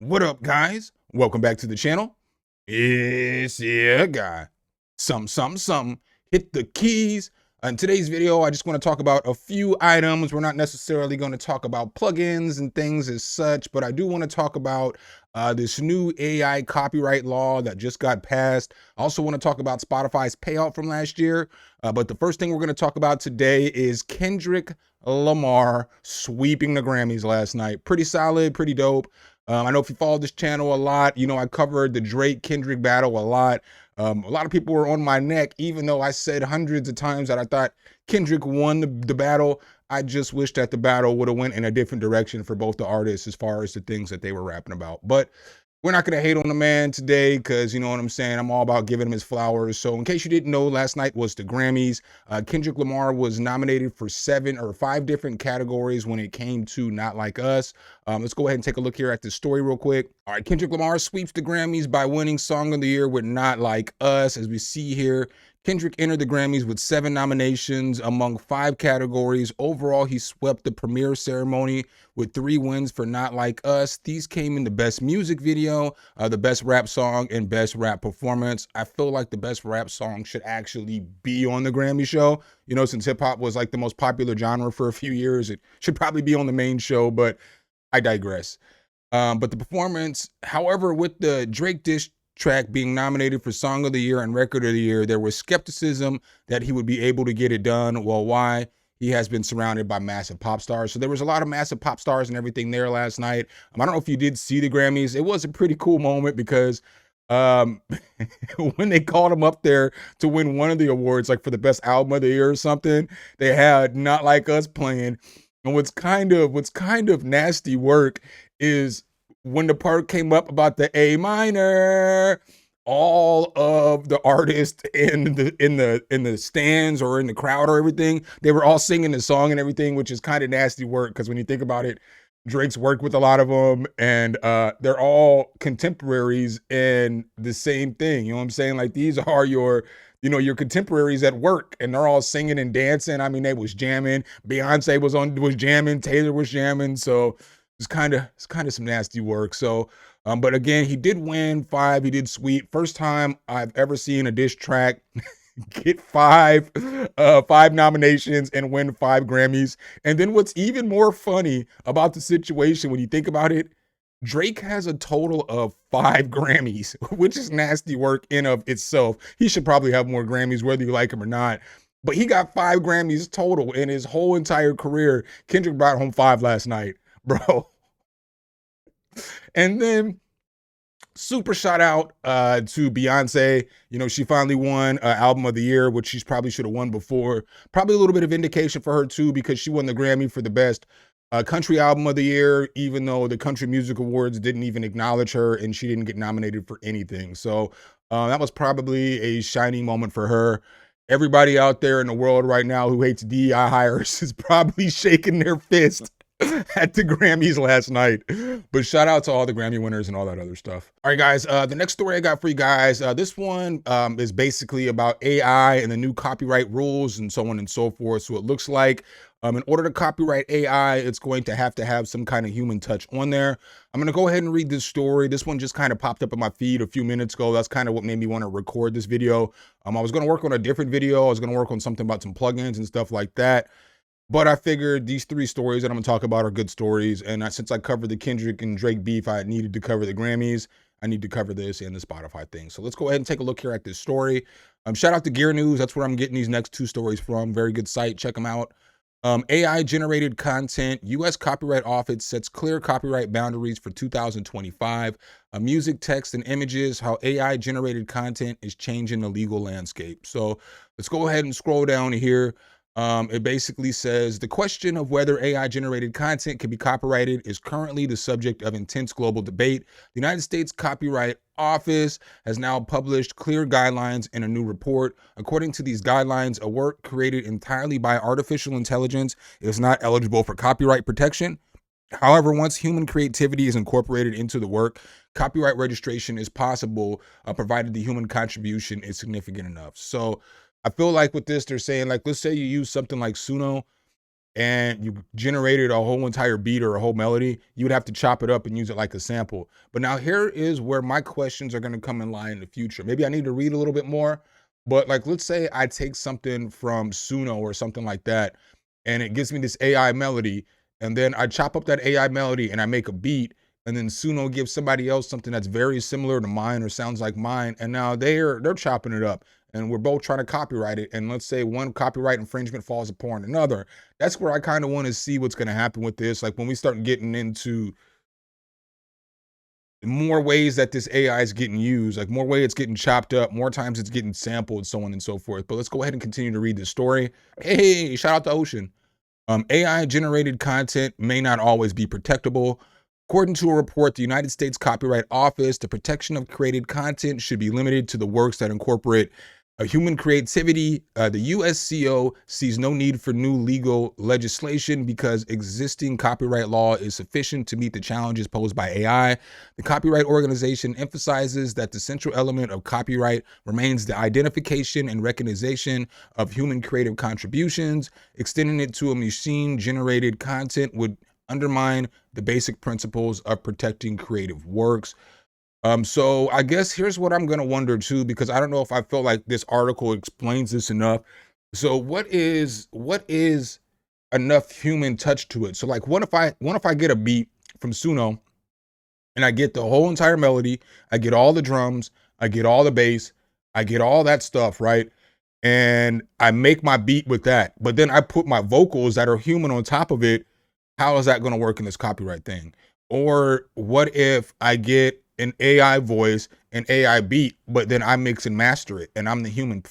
What up, guys? Welcome back to the channel. It's your guy, Something. Hit the keys. In today's video, I just want to talk about a few items. We're not necessarily going to talk about plugins and things as such, but I do want to talk about this new AI copyright law that just got passed. I also want to talk about Spotify's payout from last year. But the first thing we're going to talk about today is Kendrick Lamar sweeping the Grammys last night. Pretty solid, pretty dope. I know if you follow this channel a lot, you know I covered the Drake-Kendrick battle a lot. A lot of people were on my neck, even though I said hundreds of times that I thought Kendrick won the battle. I just wish that the battle would have went in a different direction for both the artists as far as the things that they were rapping about. But we're not going to hate on the man today because, you know what I'm saying, I'm all about giving him his flowers. So in case you didn't know, last night was the Grammys. Kendrick Lamar was nominated for 5 different categories when it came to Not Like Us. Let's go ahead and take a look here at this story real quick. All right, Kendrick Lamar sweeps the Grammys by winning Song of the Year with Not Like Us. As we see here, Kendrick entered the Grammys with 7 nominations among 5 categories. Overall, he swept the premiere ceremony with 3 wins for Not Like Us. These came in the Best Music Video, the Best Rap Song, and Best Rap Performance. I feel like the Best Rap Song should actually be on the Grammy show. You know, since hip-hop was like the most popular genre for a few years, it should probably be on the main show, but I digress. But the performance, however, with the Drake diss track being nominated for Song of the Year and Record of the Year, there was skepticism that he would be able to get it done. Well, why? He has been surrounded by massive pop stars. So there was a lot of massive pop stars and everything there last night. I don't know if you did see the Grammys. It was a pretty cool moment because when they called him up there to win one of the awards, like for the best album of the year or something, they had Not Like Us playing. And what's kind of nasty work is when the part came up about the A minor, all of the artists in the stands or in the crowd or everything, they were all singing the song and everything, which is kind of nasty work because when you think about it, Drake's worked with a lot of them, and they're all contemporaries in the same thing. You know what I'm saying? Like these are your, you know, your contemporaries at work, and they're all singing and dancing. I mean, they was jamming. Beyonce was jamming. Taylor was jamming. So it's kind of some nasty work. So, but again, he did win 5. He did sweep. First time I've ever seen a diss track get 5 nominations and win 5 Grammys. And then what's even more funny about the situation when you think about it, Drake has a total of 5 Grammys, which is nasty work in of itself. He should probably have more Grammys, whether you like him or not. But he got 5 Grammys total in his whole entire career. Kendrick brought home 5 last night, bro. And then super shout out to Beyonce. You know, she finally won Album of the Year, which she probably should have won before. Probably a little bit of vindication for her too, because she won the Grammy for the best country album of the year, even though the Country Music Awards didn't even acknowledge her and she didn't get nominated for anything. So that was probably a shining moment for her. Everybody out there in the world right now who hates DEI hires is probably shaking their fist at the Grammys last night. But shout out to all the Grammy winners and all that other stuff. All right, guys, the next story I got for you guys, this one is basically about AI and the new copyright rules and so on and so forth. So it looks like in order to copyright AI, it's going to have some kind of human touch on there. I'm going to go ahead and read this story. This one just kind of popped up in my feed a few minutes ago. That's kind of what made me want to record this video. I was going to work on a different video. I was going to work on something about some plugins and stuff like that. But I figured these 3 stories that I'm going to talk about are good stories. And since I covered the Kendrick and Drake beef, I needed to cover the Grammys. I need to cover this and the Spotify thing. So let's go ahead and take a look here at this story. Shout out to Gear News. That's where I'm getting these next 2 stories from. Very good site. Check them out. AI-generated content. U.S. Copyright Office sets clear copyright boundaries for 2025. Music, text, and images. How AI-generated content is changing the legal landscape. So let's go ahead and scroll down here. It basically says the question of whether AI-generated content can be copyrighted is currently the subject of intense global debate. The United States Copyright Office has now published clear guidelines in a new report. According to these guidelines, a work created entirely by artificial intelligence is not eligible for copyright protection. However, once human creativity is incorporated into the work, copyright registration is possible, provided the human contribution is significant enough. So I feel like with this, they're saying, like, let's say you use something like Suno and you generated a whole entire beat or a whole melody, you would have to chop it up and use it like a sample. But now here is where my questions are going to come in line in the future. Maybe I need to read a little bit more, but like, let's say I take something from Suno or something like that, and it gives me this AI melody, and then I chop up that AI melody and I make a beat, and then Suno gives somebody else something that's very similar to mine or sounds like mine, and now they're chopping it up, and we're both trying to copyright it. And let's say one copyright infringement falls upon another. That's where I kind of want to see what's going to happen with this. Like when we start getting into more ways that this AI is getting used, like more way it's getting chopped up, more times it's getting sampled, so on and so forth. But let's go ahead and continue to read this story. Hey, shout out to Ocean. AI generated content may not always be protectable. According to a report, the United States Copyright Office, the protection of created content should be limited to the works that incorporate human creativity. The USCO sees no need for new legal legislation because existing copyright law is sufficient to meet the challenges posed by AI. The copyright organization emphasizes that the central element of copyright remains the identification and recognition of human creative contributions. Extending it to a machine-generated content would undermine the basic principles of protecting creative works. So I guess here's what I'm gonna wonder too, because I don't know if I feel like this article explains this enough. So what is enough human touch to it? So like, what if I get a beat from Suno and I get the whole entire melody, I get all the drums, I get all the bass, I get all that stuff, right? And I make my beat with that, but then I put my vocals that are human on top of it. How is that going to work in this copyright thing? Or what if I get an AI voice, an AI beat, but then I mix and master it, and I'm the human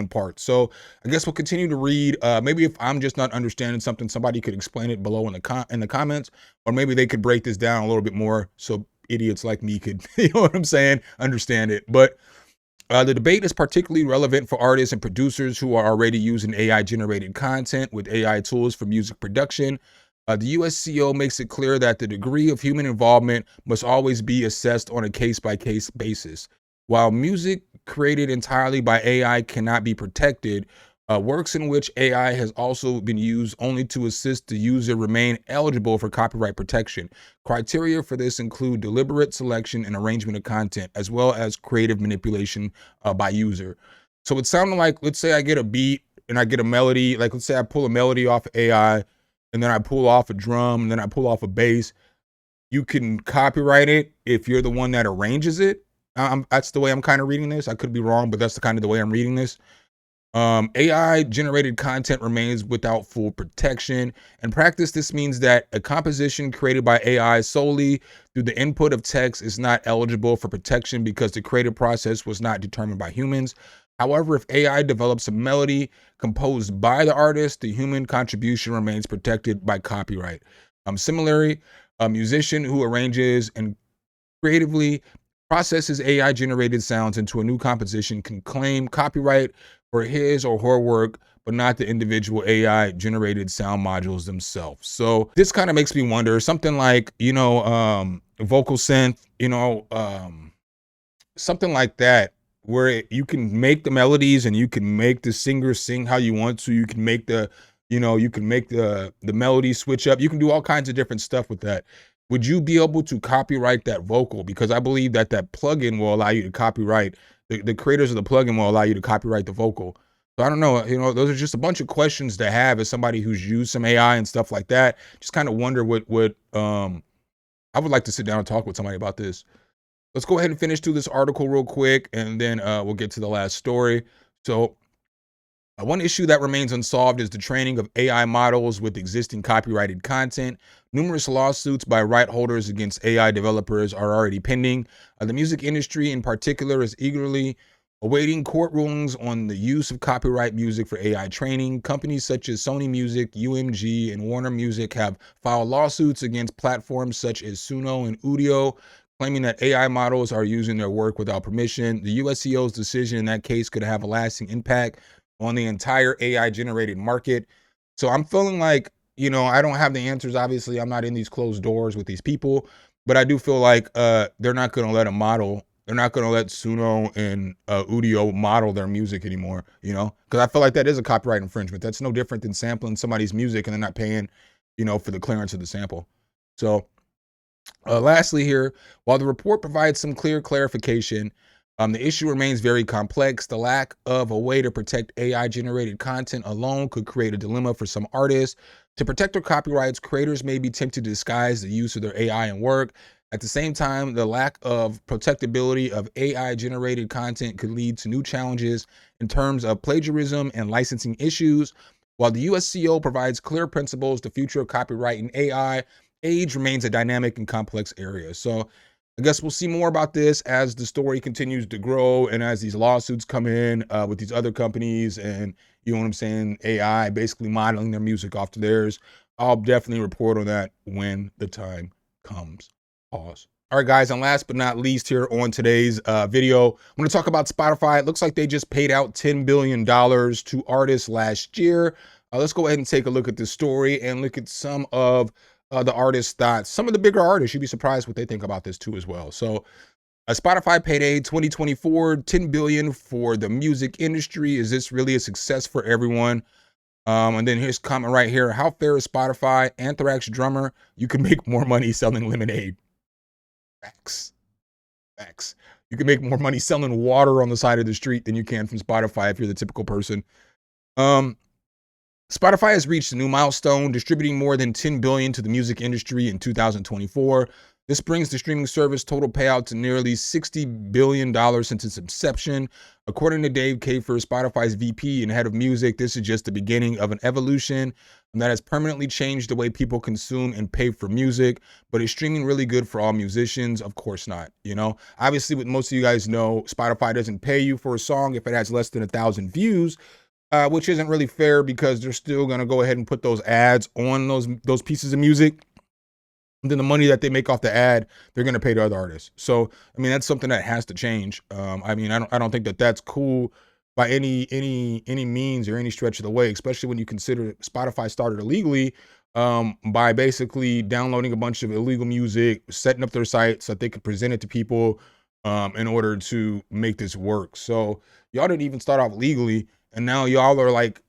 part? So I guess we'll continue to read. Maybe if I'm just not understanding something, somebody could explain it below in the comments, or maybe they could break this down a little bit more so idiots like me could, you know what I'm saying, understand it. But the debate is particularly relevant for artists and producers who are already using AI-generated content with AI tools for music production. The USCO makes it clear that the degree of human involvement must always be assessed on a case-by-case basis. While music created entirely by AI cannot be protected, works in which AI has also been used only to assist the user remain eligible for copyright protection. Criteria for this include deliberate selection and arrangement of content, as well as creative manipulation by user. So it sounded like, let's say I get a beat and I get a melody, like let's say I pull a melody off of AI, and then I pull off a drum, and then I pull off a bass. You can copyright it if you're the one that arranges it. That's the way I'm kind of reading this. I could be wrong, but that's the kind of the way I'm reading this. AI generated content remains without full protection. In practice, this means that a composition created by AI solely through the input of text is not eligible for protection because the creative process was not determined by humans. However, if AI develops a melody composed by the artist, the human contribution remains protected by copyright. Similarly, a musician who arranges and creatively processes AI-generated sounds into a new composition can claim copyright for his or her work, but not the individual AI-generated sound modules themselves. So this kind of makes me wonder, something like, you know, vocal synth, you know, something like that, where you can make the melodies and you can make the singer sing how you want to. You can make the, you know, you can make the melody switch up. You can do all kinds of different stuff with that. Would you be able to copyright that vocal? Because I believe that that plugin will allow you to copyright, the creators of the plugin will allow you to copyright the vocal. So I don't know, you know, those are just a bunch of questions to have as somebody who's used some AI and stuff like that. Just kind of wonder what I would like to sit down and talk with somebody about this. Let's go ahead and finish through this article real quick, and then we'll get to the last story. So one issue that remains unsolved is the training of AI models with existing copyrighted content. Numerous lawsuits by right holders against AI developers are already pending. The music industry in particular is eagerly awaiting court rulings on the use of copyright music for AI training. Companies such as Sony Music, UMG, and Warner Music have filed lawsuits against platforms such as Suno and Udio, claiming that AI models are using their work without permission. The USCO's decision in that case could have a lasting impact on the entire AI-generated market. So I'm feeling like, you know, I don't have the answers. Obviously, I'm not in these closed doors with these people, but I do feel like they're not going to let a model they're not going to let Suno and Udio model their music anymore, you know, because I feel like that is a copyright infringement. That's no different than sampling somebody's music and they're not paying, you know, for the clearance of the sample. So lastly here, while the report provides some clear clarification, the issue remains very complex. The lack of a way to protect AI-generated content alone could create a dilemma for some artists. To protect their copyrights, creators may be tempted to disguise the use of their AI in work. At the same time, the lack of protectability of AI-generated content could lead to new challenges in terms of plagiarism and licensing issues. While the USCO provides clear principles, the future of copyright and AI age remains a dynamic and complex area. So I guess we'll see more about this as the story continues to grow and as these lawsuits come in with these other companies and, you know what I'm saying, AI basically modeling their music off to theirs. I'll definitely report on that when the time comes. Pause. All right, guys, and last but not least here on today's video, I'm going to talk about Spotify. It looks like they just paid out $10 billion to artists last year. Let's go ahead and take a look at this story and look at some of the artists' thoughts. Some of the bigger artists, you'd be surprised what they think about this too as well. So Spotify payday 2024, $10 billion for the music industry. Is this really a success for everyone? And then here's a comment right here. How fair is Spotify? Anthrax drummer, you can make more money selling lemonade. Facts. Facts. You can make more money selling water on the side of the street than you can from Spotify if you're the typical person. Spotify has reached a new milestone, distributing more than $10 billion to the music industry in 2024. This brings the streaming service total payout to nearly $60 billion since its inception. According to Dave Kafer, Spotify's VP and head of music, this is just the beginning of an evolution that has permanently changed the way people consume and pay for music. But is streaming really good for all musicians? Of course not. You know, obviously, what most of you guys know, Spotify doesn't pay you for a song if it has less than 1,000 views. Which isn't really fair because they're still going to go ahead and put those ads on those pieces of music. And then the money that they make off the ad, they're going to pay to other artists. So, I mean, that's something that has to change. I mean, I don't think that that's cool by any means or any stretch of the way, especially when you consider Spotify started illegally by basically downloading a bunch of illegal music, setting up their site so that they could present it to people in order to make this work. So y'all didn't even start off legally. And now y'all are like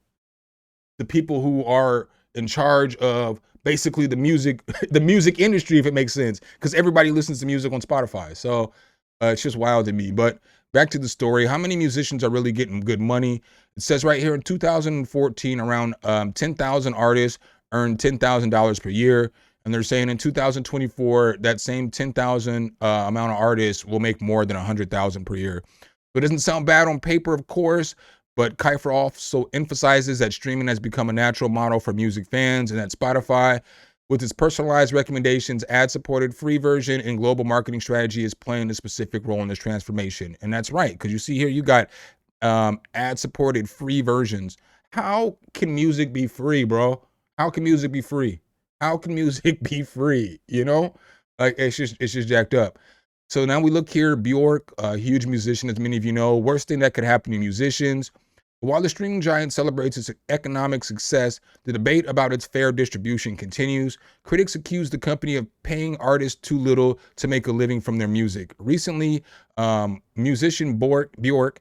the people who are in charge of basically the music industry, if it makes sense, because everybody listens to music on Spotify. So it's just wild to me. But back to the story, how many musicians are really getting good money? It says right here in 2014, around 10,000 artists earned $10,000 per year. And they're saying in 2024, that same 10,000 amount of artists will make more than 100,000 per year. So it doesn't sound bad on paper, of course. But Kiefer also emphasizes that streaming has become a natural model for music fans and that Spotify, with its personalized recommendations, ad-supported free version, and global marketing strategy is playing a specific role in this transformation. And that's right, because you see here, you got ad-supported free versions. How can music be free, bro? How can music be free? How can music be free? You know, like it's just jacked up. So now we look here, Bjork, a huge musician, as many of you know, worst thing that could happen to musicians. While the streaming giant celebrates its economic success, the debate about its fair distribution continues. Critics accuse the company of paying artists too little to make a living from their music. Recently, musician Bjork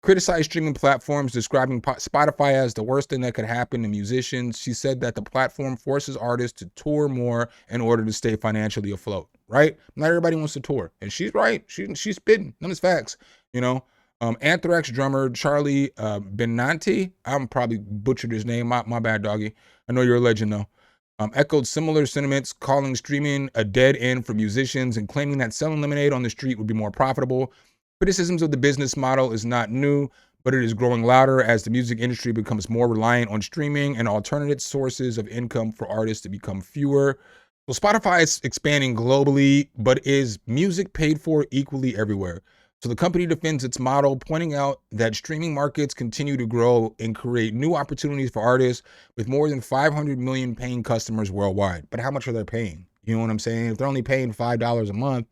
criticized streaming platforms, describing Spotify as the worst thing that could happen to musicians. She said that the platform forces artists to tour more in order to stay financially afloat, right? Not everybody wants to tour. And she's right. She's spitting. Them is facts, you know? Anthrax drummer Charlie Benanti, I'm probably butchered his name, my bad, doggy. I know you're a legend though. Echoed similar sentiments, calling streaming a dead end for musicians and claiming that selling lemonade on the street would be more profitable. Criticisms of the business model is not new, but it is growing louder as the music industry becomes more reliant on streaming and alternate sources of income for artists to become fewer. So Spotify is expanding globally, but is music paid for equally everywhere? So the company defends its model, pointing out that streaming markets continue to grow and create new opportunities for artists with more than 500 million paying customers worldwide. But how much are they paying? You know what I'm saying? If they're only paying $5 a month,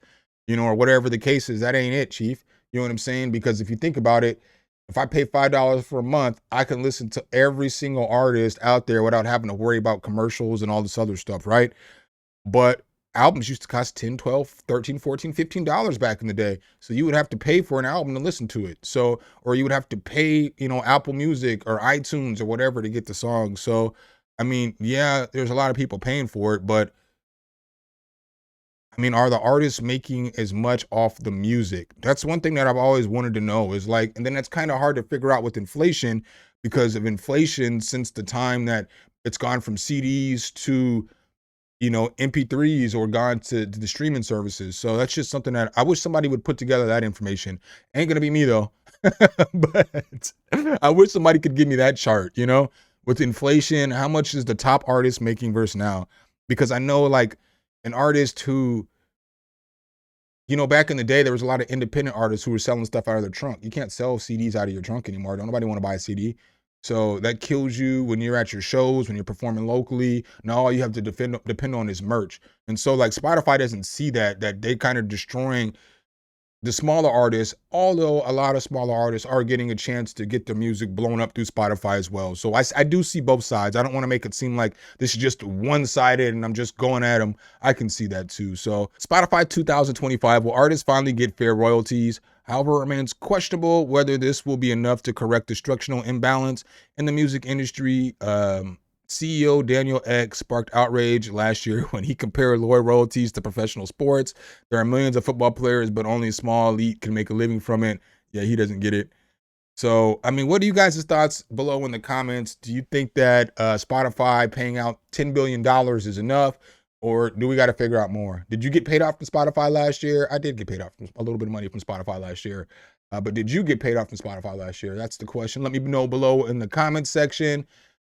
you know, or whatever the case is, that ain't it, chief. You know what I'm saying? Because if you think about it, if I pay $5 for a month, I can listen to every single artist out there without having to worry about commercials and all this other stuff, right? But albums used to cost 10, 12, 13, 14, $15 back in the day. So you would have to pay for an album to listen to it. So, or you would have to pay, you know, Apple Music or iTunes or whatever to get the song. So, I mean, yeah, there's a lot of people paying for it, but I mean, are the artists making as much off the music? That's one thing that I've always wanted to know is like, and then that's kind of hard to figure out with inflation because of inflation since the time that it's gone from CDs to, you know, MP3s or gone to the streaming services. So that's just something that I wish somebody would put together that information. Ain't gonna be me though, but I wish somebody could give me that chart, you know, with inflation, how much is the top artist making versus now? Because I know like an artist who, you know, back in the day, there was a lot of independent artists who were selling stuff out of their trunk. You can't sell CDs out of your trunk anymore. Don't nobody want to buy a CD. So that kills you when you're at your shows, when you're performing locally. Now all you have to depend on is merch. And so like Spotify doesn't see that they kind of destroying the smaller artists, although a lot of smaller artists are getting a chance to get their music blown up through Spotify as well. So I do see both sides. I don't want to make it seem like this is just one-sided and I'm just going at them. I can see that too. So Spotify 2025, will artists finally get fair royalties? However, it remains questionable whether this will be enough to correct the structural imbalance in the music industry. CEO Daniel Ek sparked outrage last year when he compared lawyer royalties to professional sports. There are millions of football players, but only a small elite can make a living from it. Yeah, he doesn't get it. So, I mean, what are you guys' thoughts below in the comments? Do you think that Spotify paying out $10 billion is enough? Or do we got to figure out more? Did you get paid off from Spotify last year? I did get paid off from a little bit of money from Spotify last year. But did you get paid off from Spotify last year? That's the question. Let me know below in the comments section.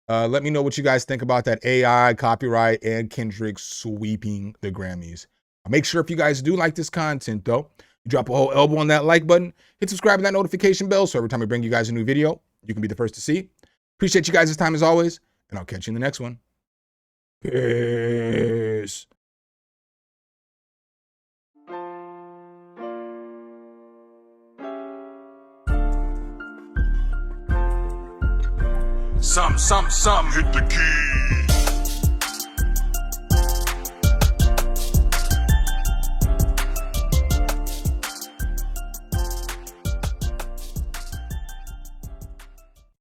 Let me know what you guys think about that AI, copyright, and Kendrick sweeping the Grammys. Make sure if you guys do like this content, though, you drop a whole elbow on that like button, hit subscribe and that notification bell so every time we bring you guys a new video, you can be the first to see. Appreciate you guys' time as always, and I'll catch you in the next one. Peace. Some, hit the key.